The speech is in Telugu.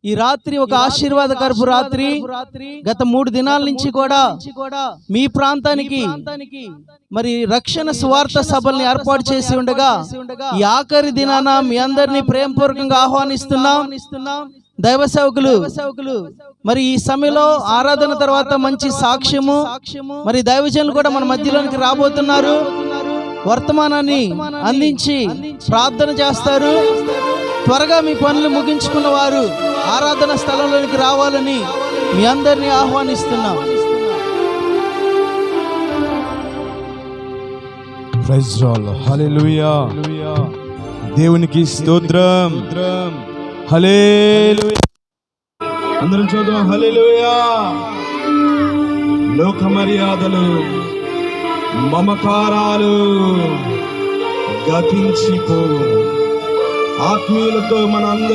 ఈ రాత్రి ఒక ఆశీర్వాదకరపు రాత్రి. గత 3 దినాల నుంచి కూడా మీ ప్రాంతానికి మరి రక్షణ సువార్త సభల్ని ఏర్పాటు చేసి ఉండగా ఈ ఆఖరి దినాన మీ అందరినీ ప్రేమపూర్వకంగా ఆహ్వానిస్తున్నాం. దైవ సేవకులు మరి ఈ సమయంలో ఆరాధన తర్వాత మంచి సాక్ష్యము, మరి దైవజనులు కూడా మన మధ్యలోనికి రాబోతున్నారు. వర్తమానాన్ని అందించి ప్రార్థన చేస్తారు. త్వరగా మీ పనులు ముగించుకున్న వారు ఆరాధన స్థలంలోనికి రావాలని మీ అందరినీ ఆహ్వానిస్తున్నాం. Praise lord. హల్లెలూయా. దేవునికి స్తోత్రం. హల్లెలూయా. అందరం చూద్దాం. హల్లెలూయా. లోక మర్యాదలు, మమకారాలు గతించిపోవు. ఆత్మీయులతో మన